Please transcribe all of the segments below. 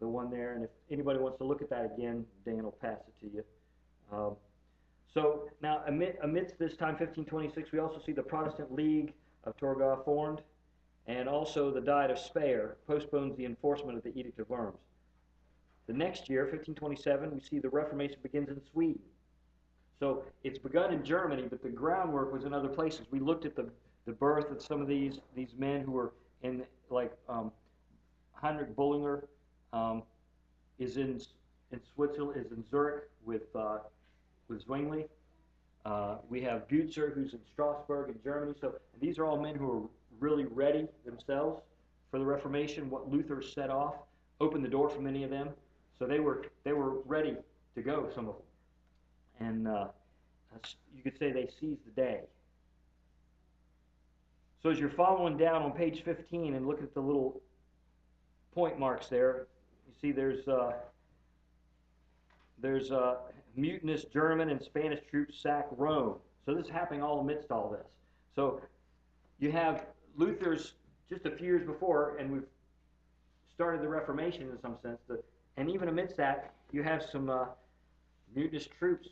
the one there. And if anybody wants to look at that again, Dan will pass it to you. So now, amidst this time, 1526, we also see the Protestant League of Torgau formed, and also the Diet of Speyer postpones the enforcement of the Edict of Worms. The next year, 1527, we see the Reformation begins in Sweden. So it's begun in Germany, but the groundwork was in other places. We looked at the birth of some of these men who were in, like Heinrich Bullinger is in Switzerland, is in Zurich with Zwingli. We have Butzer, who's in Strasbourg in Germany. So these are all men who are really ready themselves for the Reformation. What Luther set off opened the door for many of them. So they were ready to go, some of them. And you could say they seized the day. So as you're following down on page 15 and look at the little point marks there, you see there's mutinous German and Spanish troops sack Rome. So this is happening all amidst all this. So you have Luther's just a few years before, and we've started the Reformation in some sense. And even amidst that, you have some mutinous troops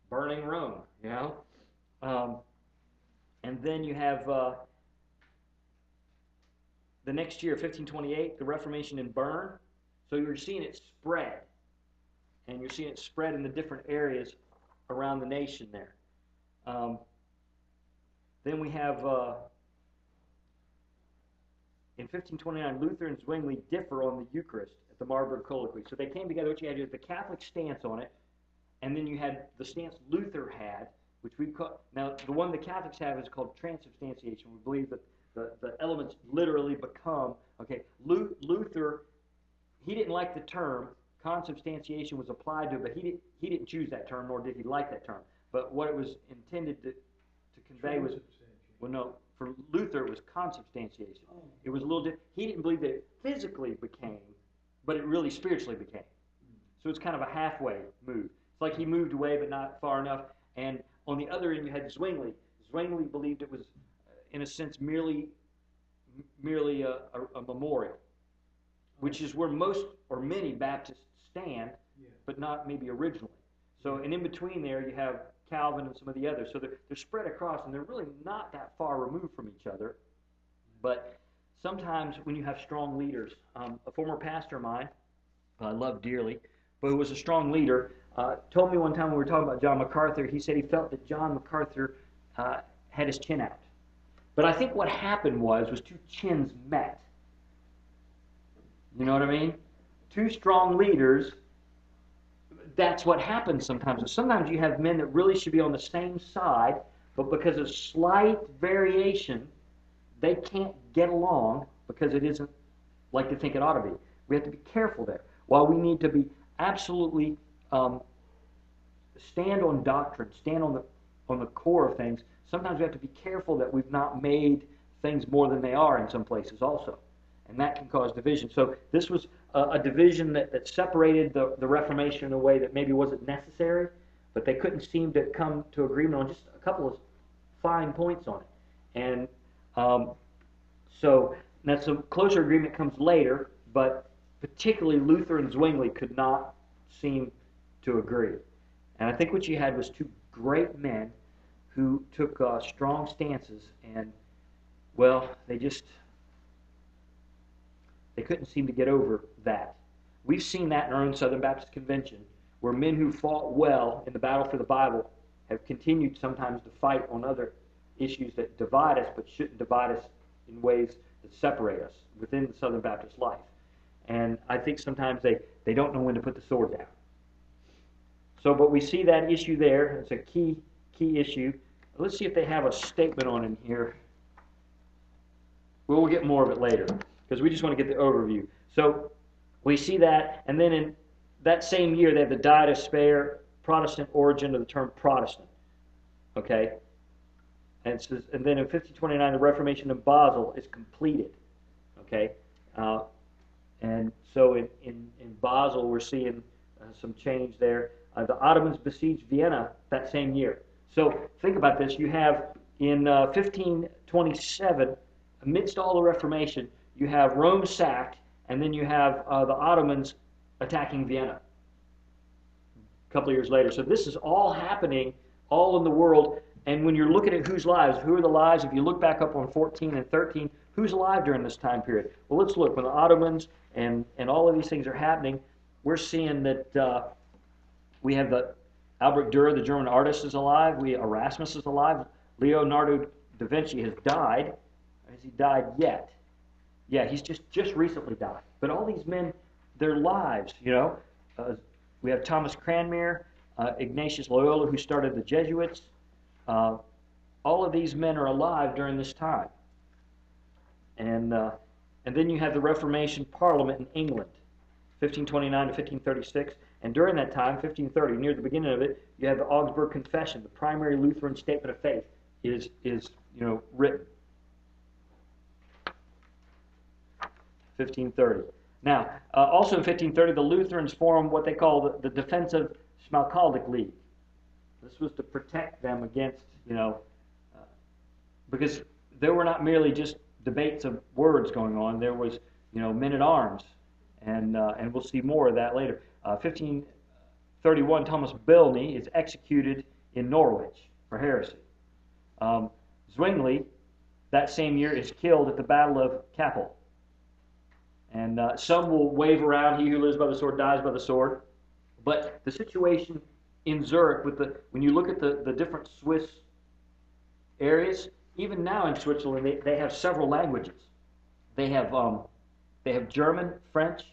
burning Rome, you know. And then you have the next year, 1528, the Reformation in Bern. So you're seeing it spread. And you're seeing it spread in the different areas around the nation there. Then we have, in 1529, Luther and Zwingli differ on the Eucharist at the Marburg Colloquy. So they came together. What you had is the Catholic stance on it, and then you had the stance Luther had, which we call, now the one the Catholics have is called transubstantiation. We believe that the elements literally become, okay, Luther, he didn't like the term. Consubstantiation was applied to it, but he didn't choose that term, nor did he like that term. But what it was intended to convey was, well, no, for Luther it was consubstantiation. It was a little different. He didn't believe that it physically became, but it really spiritually became. So it's kind of a halfway move. It's like he moved away, but not far enough. And on the other end, you had Zwingli. Zwingli believed it was, in a sense, merely a memorial, which is where most or many Baptists stand, but not maybe originally. So, and in between there, you have Calvin and some of the others. So they're spread across, and they're really not that far removed from each other. But sometimes when you have strong leaders, a former pastor of mine, I love dearly, but who was a strong leader, told me one time when we were talking about John MacArthur, he said he felt that John MacArthur had his chin out. But I think what happened was two chins met. You know what I mean? Two strong leaders, that's what happens sometimes. And sometimes you have men that really should be on the same side, but because of slight variation, they can't get along because it isn't like they think it ought to be. We have to be careful there. While we need to be absolutely stand on doctrine, stand on the core of things, sometimes we have to be careful that we've not made things more than they are in some places also. And that can cause division. So this was a division that separated the Reformation in a way that maybe wasn't necessary, but they couldn't seem to come to agreement on just a couple of fine points on it. And so now some closer agreement comes later, but particularly Luther and Zwingli could not seem to agree. And I think what you had was two great men who took strong stances, and, well, they couldn't seem to get over that. We've seen that in our own Southern Baptist Convention, where men who fought well in the battle for the Bible have continued sometimes to fight on other issues that divide us, but shouldn't divide us in ways that separate us within the Southern Baptist life. And I think sometimes they don't know when to put the sword down. So, but we see that issue there. It's a key issue. Let's see if they have a statement on it here. We'll get more of it later, because we just want to get the overview. So we see that, and then in that same year, they have the Diet of Speyer, Protestant origin of the term Protestant. Okay? And then in 1529, the Reformation of Basel is completed. Okay? And so in Basel, we're seeing some change there. The Ottomans besieged Vienna that same year. So think about this. You have in 1527, amidst all the Reformation, you have Rome sacked, and then you have the Ottomans attacking Vienna a couple of years later. So this is all happening all in the world. And when you're looking at whose lives, who are the lives, if you look back up on 14 and 13, who's alive during this time period? Well, let's look. When the Ottomans and all of these things are happening, we're seeing that we have the Albrecht Dürer, the German artist, is alive. Erasmus is alive. Leonardo da Vinci has died. Has he died yet? Yeah, he's just recently died. But all these men, their lives, you know. We have Thomas Cranmer, Ignatius Loyola, who started the Jesuits. All of these men are alive during this time. And then you have the Reformation Parliament in England, 1529 to 1536. And during that time, 1530, near the beginning of it, you have the Augsburg Confession, the primary Lutheran statement of faith, is written. 1530. Now, also in 1530, the Lutherans formed what they call the Defensive Schmalkaldic League. This was to protect them against, because there were not merely just debates of words going on. There was, men at arms, and we'll see more of that later. 1531, Thomas Bilney is executed in Norwich for heresy. Zwingli, that same year, is killed at the Battle of Kappel. And some will wave around, he who lives by the sword dies by the sword. But the situation in Zurich, when you look at the different Swiss areas, even now in Switzerland, they have several languages. They have German, French,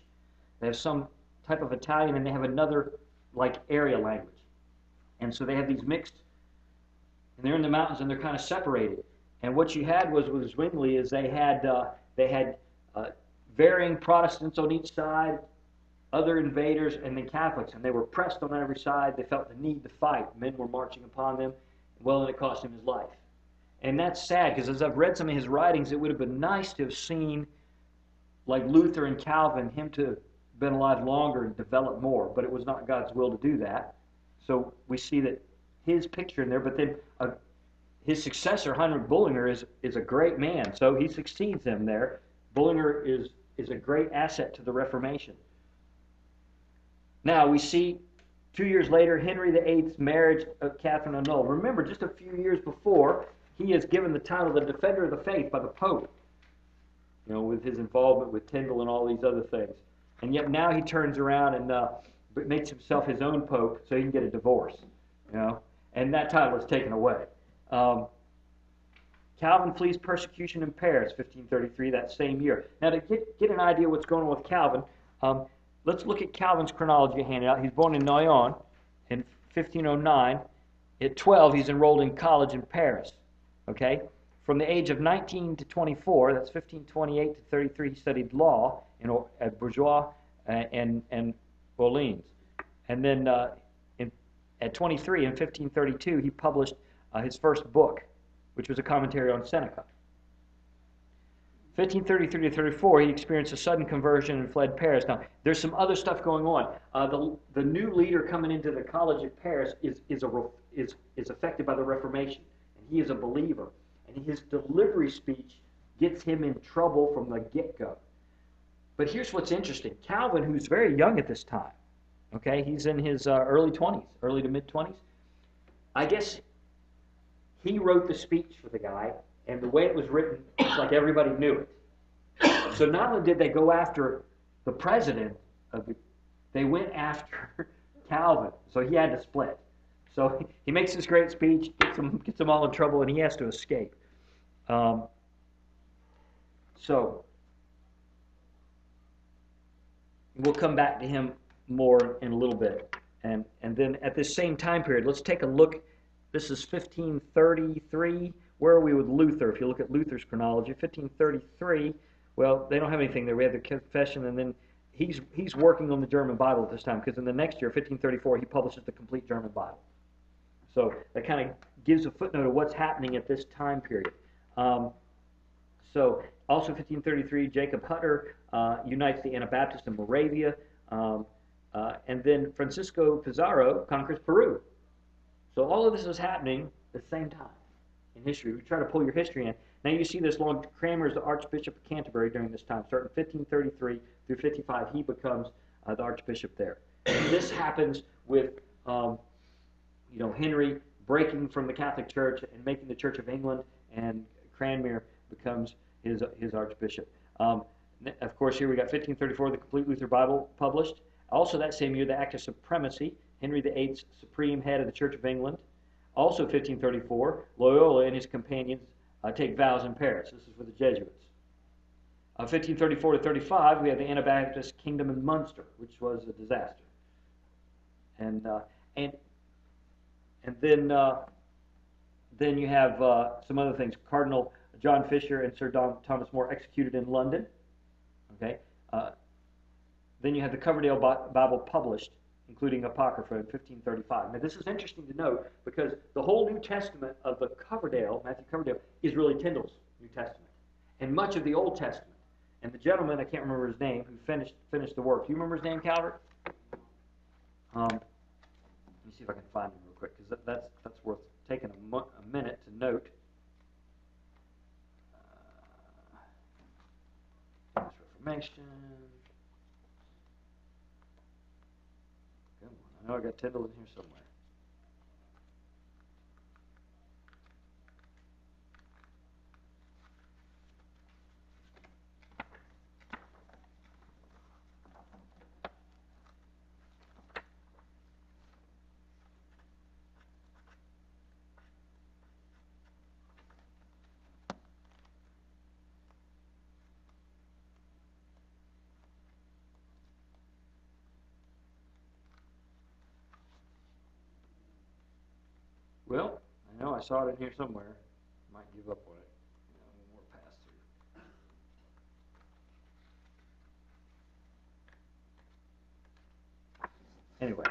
they have some type of Italian, and they have another area language. And so they have these mixed, and they're in the mountains and they're kind of separated. And what you had was with Zwingli is they had varying Protestants on each side, other invaders, and then Catholics, and they were pressed on every side. They felt the need to fight. Men were marching upon them. Well, and it cost him his life. And that's sad, because as I've read some of his writings, it would have been nice to have seen, like Luther and Calvin, him to have been alive longer and develop more, but it was not God's will to do that. So we see that his picture in there, but then his successor, Heinrich Bullinger, is a great man, so he succeeds him there. Bullinger is a great asset to the Reformation. Now we see 2 years later, Henry VIII's marriage of Catherine annulled. Remember, just a few years before, he is given the title the Defender of the Faith by the Pope, with his involvement with Tyndale and all these other things. And yet now he turns around and makes himself his own Pope so he can get a divorce, and that title is taken away. Calvin flees persecution in Paris, 1533, that same year. Now, to get an idea what's going on with Calvin, let's look at Calvin's chronology handed out. He's born in Noyon in 1509. At 12, he's enrolled in college in Paris. Okay? From the age of 19 to 24, that's 1528 to 33, he studied law at Bourgeois and Orleans. And then at 23, in 1532, he published his first book, which was a commentary on Seneca. 1533 to 34, he experienced a sudden conversion and fled Paris. Now, there's some other stuff going on. The new leader coming into the college at Paris is affected by the Reformation, and he is a believer. And his delivery speech gets him in trouble from the get-go. But here's what's interesting. Calvin, who's very young at this time, okay, he's in his early 20s, early to mid-20s, I guess he wrote the speech for the guy, and the way it was written, it's like everybody knew it. So not only did they go after the president, they went after Calvin, so he had to split. So he makes this great speech, gets them all in trouble, and he has to escape. So we'll come back to him more in a little bit. And then at this same time period, let's take a look. This is 1533. Where are we with Luther? If you look at Luther's chronology, 1533, well, they don't have anything there. We have the Confession, and then he's working on the German Bible at this time, because in the next year, 1534, he publishes the complete German Bible. So that kind of gives a footnote of what's happening at this time period. So also 1533, Jacob Hutter unites the Anabaptists in Moravia, and then Francisco Pizarro conquers Peru. So all of this is happening at the same time in history. We try to pull your history in. Now you see this long. Cranmer is the Archbishop of Canterbury during this time. Starting 1533 through 55, he becomes the Archbishop there. And this happens with, Henry breaking from the Catholic Church and making the Church of England, and Cranmer becomes his Archbishop. Of course, here we got 1534, the Complete Luther Bible published. Also that same year, the Act of Supremacy, Henry VIII's supreme head of the Church of England. Also 1534, Loyola and his companions take vows in Paris. This is for the Jesuits. 1534 to 35, we have the Anabaptist Kingdom in Munster, which was a disaster. And then you have some other things. Cardinal John Fisher and Sir Thomas More executed in London. Okay. Then you have the Coverdale Bible published, including Apocrypha, in 1535. Now this is interesting to note because the whole New Testament of the Coverdale, Matthew Coverdale, is really Tyndale's New Testament, and much of the Old Testament. And the gentleman, I can't remember his name, who finished the work. Do you remember his name, Calvert? Let me see if I can find him real quick, because that's worth taking a minute to note. Reformation. Come on, I know I got Tyndale in here somewhere. Well, I know I saw it in here somewhere. Might give up on it. One more pass through. Anyway,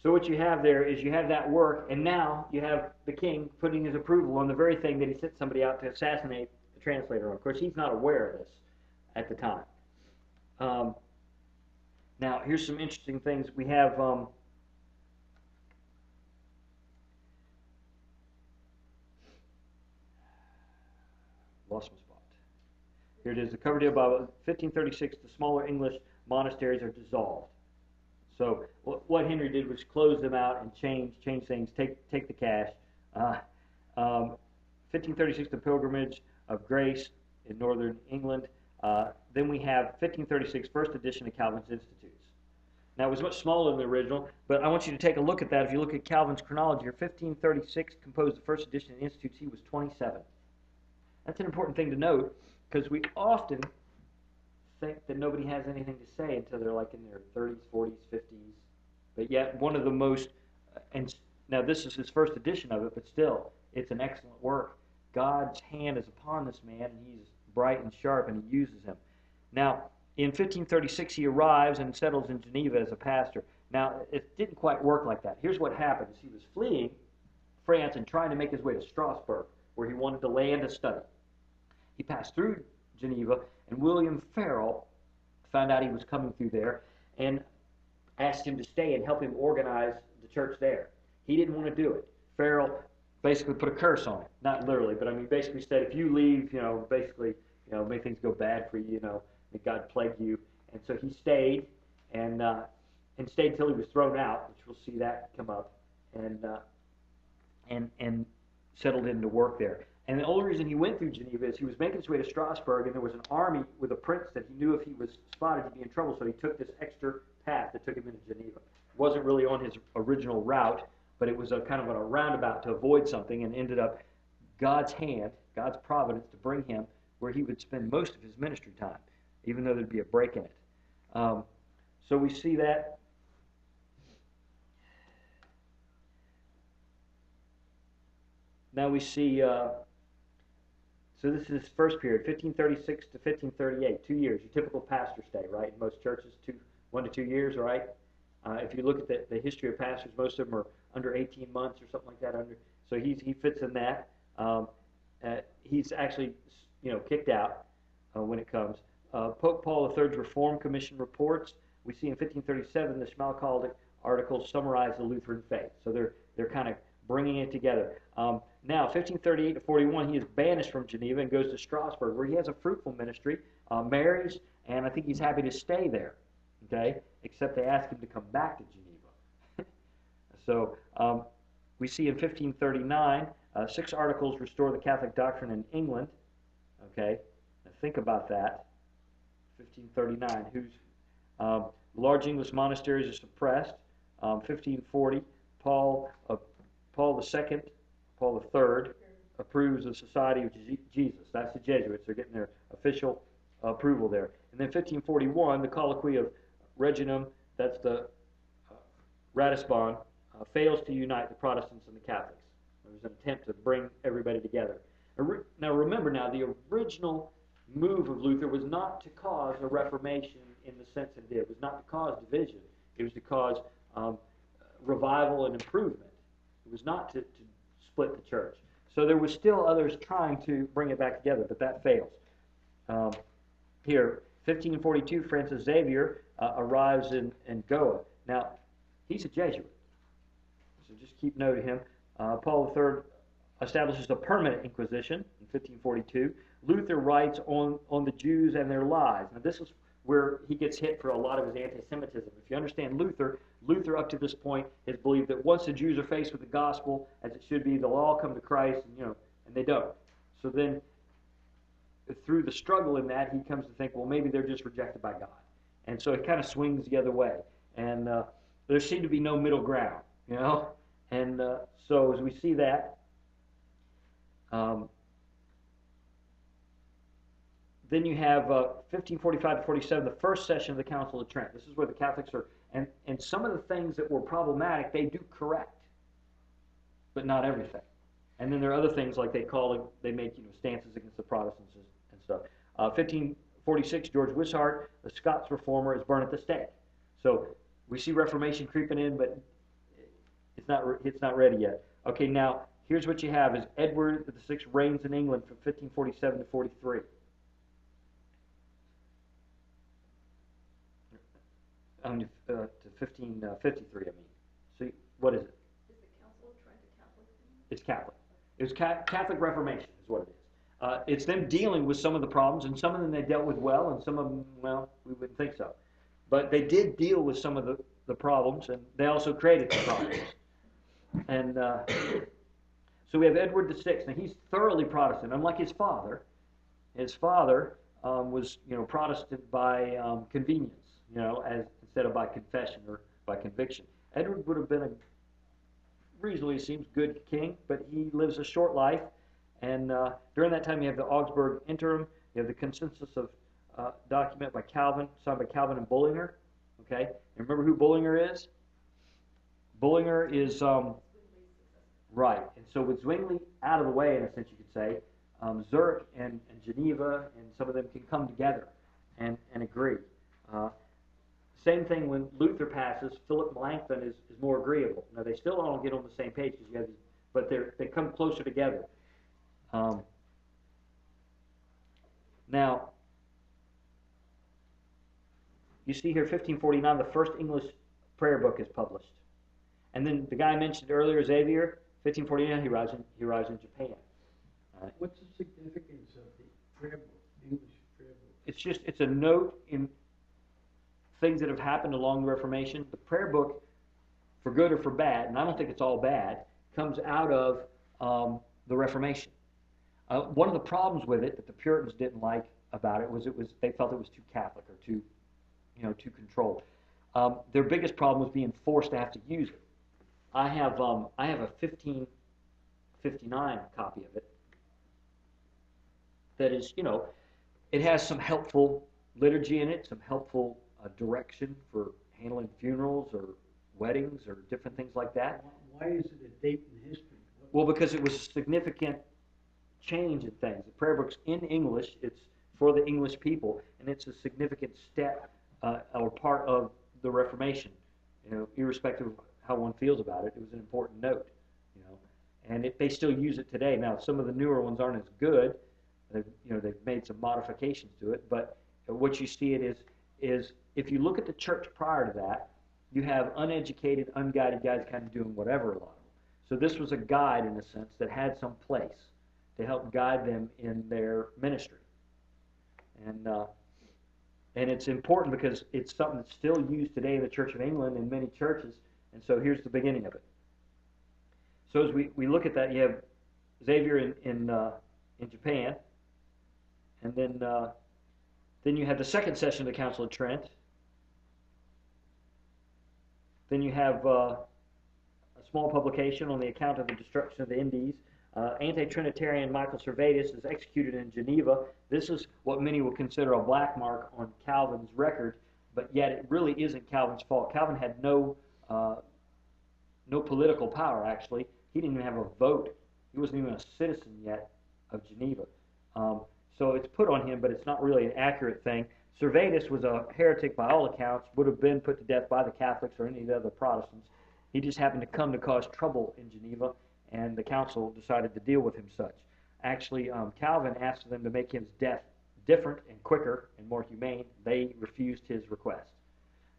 so what you have there is you have that work, and now you have the king putting his approval on the very thing that he sent somebody out to assassinate the translator on. Of course, he's not aware of this at the time. Now, here's some interesting things. We have... lost my spot. Here it is, the Coverdale Bible, 1536, the smaller English monasteries are dissolved. So what Henry did was close them out and change things, take the cash. 1536, the Pilgrimage of Grace in northern England. Then we have 1536, first edition of Calvin's Institutes. Now it was much smaller than the original, but I want you to take a look at that. If you look at Calvin's chronology, 1536 composed the first edition of the Institutes. He was 27. That's an important thing to note, because we often think that nobody has anything to say until they're like in their 30s, 40s, 50s. But yet one of the most, and now this is his first edition of it, but still, it's an excellent work. God's hand is upon this man, and he's bright and sharp, and he uses him. Now, in 1536, he arrives and settles in Geneva as a pastor. Now, it didn't quite work like that. Here's what happened. He was fleeing France and trying to make his way to Strasbourg, where he wanted to land a study. He passed through Geneva, and William Farel found out he was coming through there and asked him to stay and help him organize the church there. He didn't want to do it. Farel basically put a curse on it. Not literally, but I mean basically said, if you leave, basically, make things go bad for you, may God plague you. And so he stayed and stayed till he was thrown out, which we'll see that come up, and settled into work there. And the only reason he went through Geneva is he was making his way to Strasbourg, and there was an army with a prince that he knew if he was spotted he'd be in trouble, so he took this extra path that took him into Geneva. It wasn't really on his original route, but it was a kind of a roundabout to avoid something, and ended up God's hand, God's providence to bring him where he would spend most of his ministry time, even though there'd be a break in it. So we see that. Now we see... So this is his first period, 1536 to 1538, 2 years. Your typical pastor stay, right? In most churches, 1 to 2 years, right? If you look at the history of pastors, most of them are under 18 months or something like that. So he fits in that. He's actually, kicked out when it comes. Pope Paul III's Reform Commission reports. We see in 1537 the Schmalkaldic articles summarize the Lutheran faith. So they're kind of bringing it together. Now, 1538 to 41, he is banished from Geneva and goes to Strasbourg, where he has a fruitful ministry, marries, and I think he's happy to stay there, okay, except they ask him to come back to Geneva. So we see in 1539, 6 articles restore the Catholic doctrine in England, okay, now think about that, 1539, large English monasteries are suppressed, 1540, Paul II, Paul III approves the Society of Jesus. That's the Jesuits. They're getting their official approval there. And then 1541, the Colloquy of Regnum, that's the Ratisbon, fails to unite the Protestants and the Catholics. There was an attempt to bring everybody together. Now remember, the original move of Luther was not to cause a Reformation in the sense it did. It was not to cause division. It was to cause revival and improvement. It was not to split the church. So there was still others trying to bring it back together, but that fails. Here, 1542, Francis Xavier arrives in Goa. Now, he's a Jesuit, so just keep note of him. Paul III establishes a permanent inquisition in 1542. Luther writes on the Jews and their lies. Now, this is where he gets hit for a lot of his anti-Semitism. If you understand Luther up to this point has believed that once the Jews are faced with the gospel, as it should be, they'll all come to Christ, and they don't. So then, through the struggle in that, he comes to think, well, maybe they're just rejected by God. And so it kind of swings the other way. And there seemed to be no middle ground, And so as we see that, then you have 1545 to 47, the first session of the Council of Trent. This is where the Catholics are, and some of the things that were problematic, they do correct, but not everything. And then there are other things like they make stances against the Protestants and stuff. 1546, George Wishart, the Scots reformer, is burned at the stake. So we see Reformation creeping in, but it's not ready yet. Okay, now here's what you have: is Edward VI reigns in England from 1547 to 43. To 1553, I mean. So what is it? Is the Council of Trent a Catholic thing? It's Catholic. It's Catholic Reformation is what it is. It's them dealing with some of the problems, and some of them they dealt with well, and some of them, well, we wouldn't think so. But they did deal with some of the problems, and they also created the problems. And so we have Edward VI. Now, he's thoroughly Protestant, unlike his father. His father was, Protestant by convenience, instead of by confession or by conviction. Edward would have been a reasonably, it seems, good king, but he lives a short life. And during that time, you have the Augsburg Interim, you have the consensus of document by Calvin, signed by Calvin and Bullinger. Okay, and remember who Bullinger is? Bullinger is right. And so with Zwingli out of the way, in a sense, you could say, Zurich and Geneva and some of them can come together and agree. Same thing when Luther passes. Philip Melanchthon is more agreeable. Now they still don't get on the same page because you have these, but they come closer together. Now you see here 1549, the first English prayer book is published, and then the guy I mentioned earlier, Xavier, 1549, he arrives in Japan. What's the significance of the prayer book, English prayer book? It's a note in things that have happened along the Reformation. The prayer book, for good or for bad, and I don't think it's all bad, comes out of the Reformation. One of the problems with it that the Puritans didn't like about it was they felt it was too Catholic or too controlled. Their biggest problem was being forced to have to use it. I have a 1559 copy of it that is, it has some helpful liturgy in it, some helpful direction for handling funerals or weddings or different things like that. Why is it a date in history? Well, because it was a significant change in things. The prayer book's in English. It's for the English people, and it's a significant step or part of the Reformation. Irrespective of how one feels about it, it was an important note. And they still use it today. Now, some of the newer ones aren't as good. They've made some modifications to it, but what you see it is if you look at the church prior to that, you have uneducated, unguided guys kind of doing whatever a lot of them. So this was a guide, in a sense, that had some place to help guide them in their ministry. And it's important because it's something that's still used today in the Church of England in many churches. And so here's the beginning of it. So as we look at that, you have Xavier in Japan, and then you have the second session of the Council of Trent. Then you have a small publication on the account of the destruction of the Indies. Anti-Trinitarian Michael Servetus is executed in Geneva. This is what many will consider a black mark on Calvin's record, but yet it really isn't Calvin's fault. Calvin had no political power, actually. He didn't even have a vote. He wasn't even a citizen yet of Geneva. So it's put on him, but it's not really an accurate thing. Servetus was a heretic by all accounts, would have been put to death by the Catholics or any of the other Protestants. He just happened to come to cause trouble in Geneva, and the council decided to deal with him such. Actually, Calvin asked them to make his death different and quicker and more humane. They refused his request.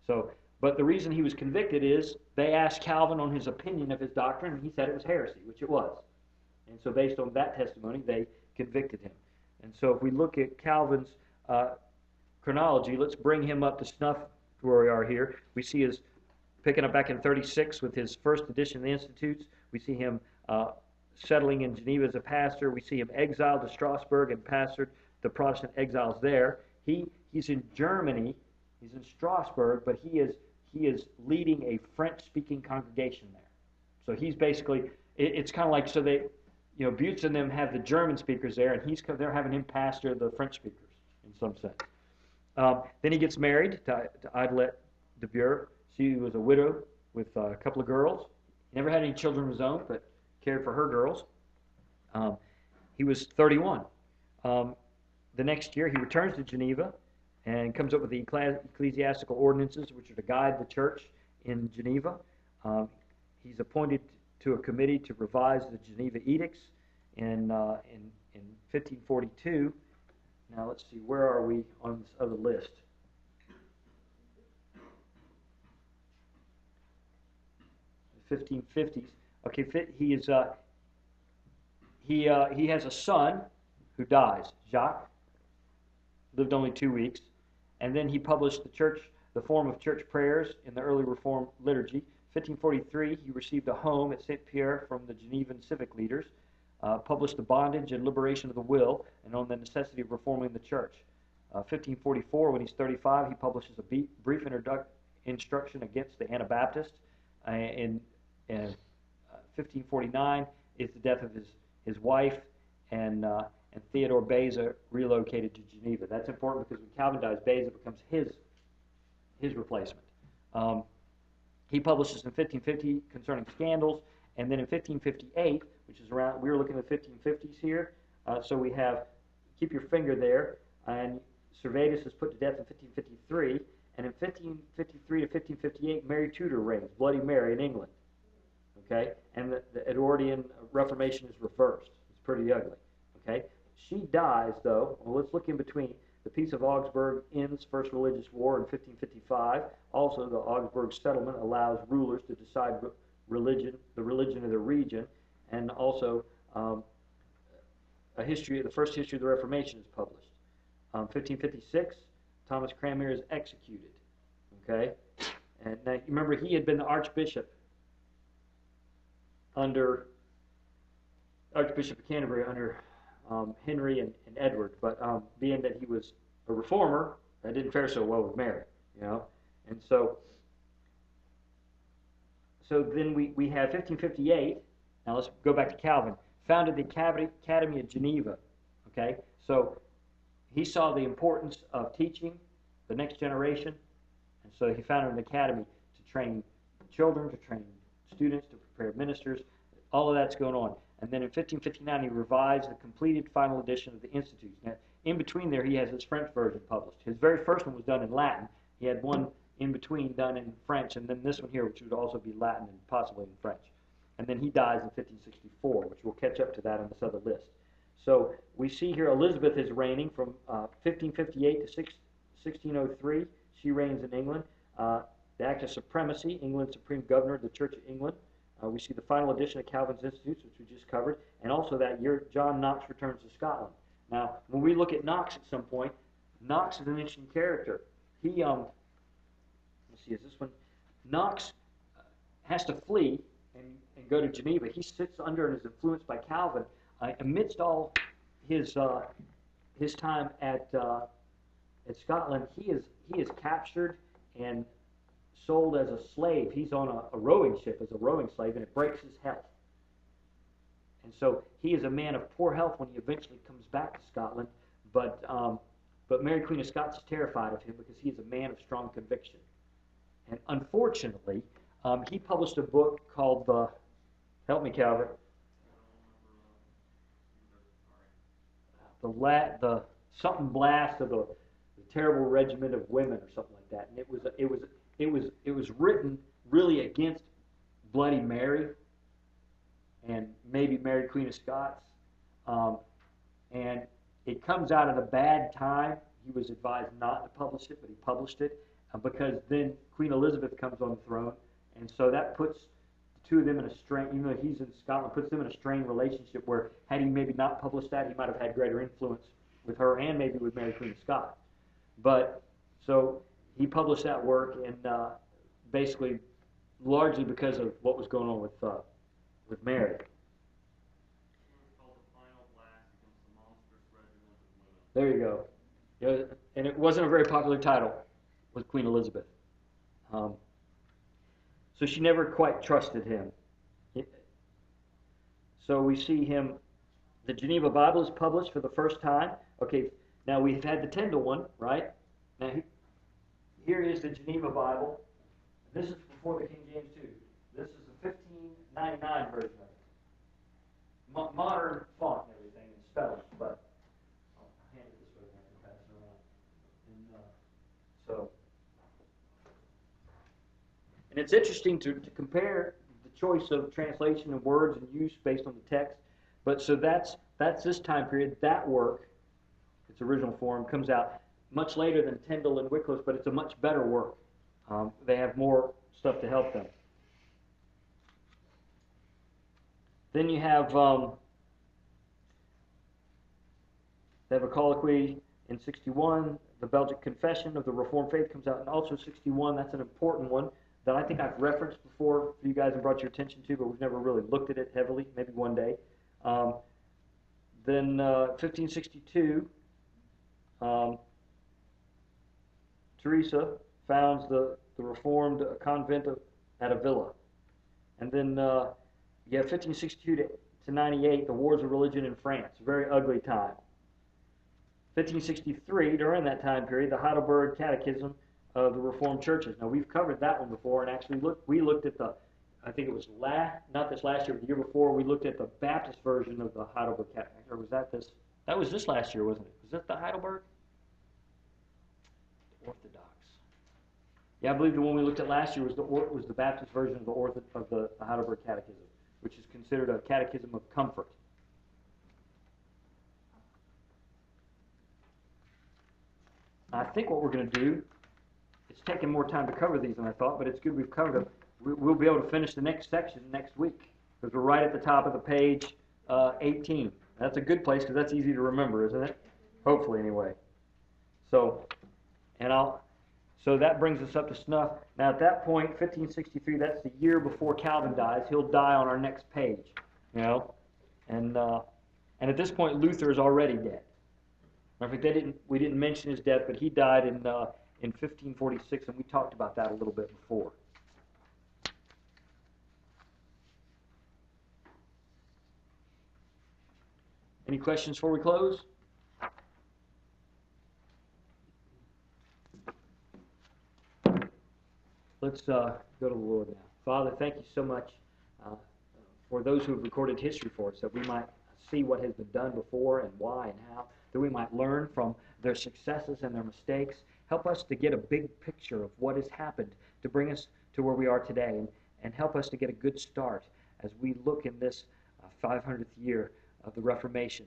But the reason he was convicted is they asked Calvin on his opinion of his doctrine, and he said it was heresy, which it was. And so based on that testimony, they convicted him. And so if we look at Calvin's chronology, let's bring him up to snuff to where we are here. We see his picking up back in 36 with his first edition of the Institutes. We see him settling in Geneva as a pastor. We see him exiled to Strasbourg and pastored the Protestant exiles there. He's in Germany. He's in Strasbourg, but he is leading a French-speaking congregation there. So he's basically, it's kind of like, so they, Butz and them have the German speakers there, and they're having him pastor the French speakers in some sense. Then he gets married to Idelette de Bure. She was a widow with a couple of girls. He never had any children of his own, but cared for her girls. He was 31. The next year, he returns to Geneva and comes up with the ecclesiastical ordinances, which are to guide the church in Geneva. He's appointed to a committee to revise the Geneva Edicts in 1542. Now let's see, where are we on this other list? The 1550s. Okay, he has a son who dies, Jacques. Lived only 2 weeks, and then he published the form of church prayers in the early Reformed liturgy. 1543, he received a home at Saint Pierre from the Genevan civic leaders. Published The Bondage and Liberation of the Will, and on the necessity of reforming the church. 1544, when he's 35, he publishes a brief instruction against the Anabaptists. In 1549 is the death of his wife, and Theodore Beza relocated to Geneva. That's important because when Calvin dies, Beza becomes his replacement. He publishes in 1550 concerning scandals, and then in 1558, which is around, we were looking at the 1550s here, so we have, keep your finger there, and Servetus is put to death in 1553, and in 1553 to 1558, Mary Tudor reigns, Bloody Mary in England, okay? And the Edwardian Reformation is reversed. It's pretty ugly, okay? She dies, though. Well, let's look in between. The Peace of Augsburg ends First Religious War in 1555. Also, the Augsburg Settlement allows rulers to decide the religion of the region, and also the first history of the Reformation is published. 1556, Thomas Cranmer is executed. Okay, and now remember he had been the Archbishop under Archbishop of Canterbury under Henry and Edward, but being that he was a reformer, that didn't fare so well with Mary, and so then we have 1558. Now let's go back to Calvin. Founded the Academy of Geneva. Okay, so he saw the importance of teaching the next generation, and so he founded an academy to train children, to train students, to prepare ministers. All of that's going on. And then in 1559, he revised the completed final edition of the Institutes. Now, in between there, he has his French version published. His very first one was done in Latin. He had one in between done in French, and then this one here, which would also be Latin and possibly in French. And then he dies in 1564, which we'll catch up to that on this other list. So we see here Elizabeth is reigning from 1558 to 1603. She reigns in England. The Act of Supremacy, England's Supreme Governor of the Church of England. We see the final edition of Calvin's Institutes, which we just covered, and also that year John Knox returns to Scotland. Now, when we look at Knox at some point, Knox is an interesting character. He, let's see, is this one? Knox has to flee and go to Geneva. He sits under and is influenced by Calvin. Amidst all his time at Scotland, he is captured and sold as a slave. He's on a rowing ship as a rowing slave, and it breaks his health. And so he is a man of poor health when he eventually comes back to Scotland. But Mary Queen of Scots is terrified of him because he is a man of strong conviction. And unfortunately, he published a book called help me, Calvin. The something blast of the terrible regiment of women or something like that. And it was written really against Bloody Mary and maybe Mary Queen of Scots. And it comes out at a bad time. He was advised not to publish it, but he published it because then Queen Elizabeth comes on the throne. And so that puts the two of them in a strain, even though he's in Scotland, puts them in a strained relationship where had he maybe not published that, he might have had greater influence with her and maybe with Mary Queen of Scots. But so he published that work, and basically largely because of what was going on with Mary. There you go. And it wasn't a very popular title with Queen Elizabeth. So she never quite trusted him. So we see him, the Geneva Bible is published for the first time. Okay, now we've had the Tyndale one, right? Now here is the Geneva Bible. This is before the King James II. This is the 1599 version of it. Modern font and everything and spelling, but I'll hand it this way and I can pass it around. And it's interesting to compare the choice of translation and words and use based on the text. But so that's this time period. That work, its original form, comes out much later than Tyndale and Wycliffe, but it's a much better work. They have more stuff to help them. Then you have they have a colloquy in 61. The Belgic Confession of the Reformed Faith comes out in also 61. That's an important one that I think I've referenced before for you guys and brought your attention to, but we've never really looked at it heavily, maybe one day. Then 1562, Teresa founds the Reformed convent at Avila. And then you have 1562 to 98, the Wars of Religion in France, a very ugly time. 1563, during that time period, the Heidelberg Catechism of the Reformed churches. Now, we've covered that one before, and actually we looked at I think it was not this last year, but the year before, we looked at the Baptist version of the Heidelberg Catechism. Or was that this? That was this last year, wasn't it? Was that the Heidelberg? Orthodox. Yeah, I believe the one we looked at last year was the Baptist version of the Heidelberg Catechism, which is considered a catechism of comfort. I think what we're going to do, it's taking more time to cover these than I thought, but it's good we've covered them. We'll be able to finish the next section next week because we're right at the top of the page 18. That's a good place because that's easy to remember, isn't it? Hopefully, anyway. So that brings us up to snuff. Now, at that point, 1563, that's the year before Calvin dies. He'll die on our next page, and at this point, Luther is already dead. In fact, we didn't mention his death, but he died in 1546, and we talked about that a little bit before. Any questions before we close? Let's go to the Lord now. Father, thank you so much for those who have recorded history for us, that we might see what has been done before and why and how, that we might learn from their successes and their mistakes. Help us to get a big picture of what has happened to bring us to where we are today, and help us to get a good start as we look in this 500th year of the Reformation.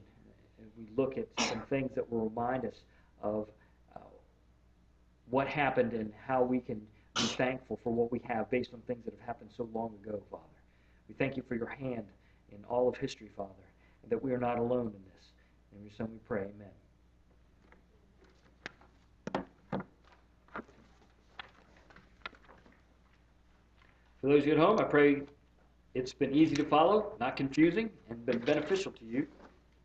And we look at some things that will remind us of what happened and how we can be thankful for what we have based on things that have happened so long ago, Father. We thank you for your hand in all of history, Father, and that we are not alone in this. In your Son we pray, amen. For those of you at home, I pray it's been easy to follow, not confusing, and been beneficial to you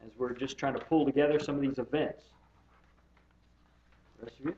as we're just trying to pull together some of these events. The rest of you?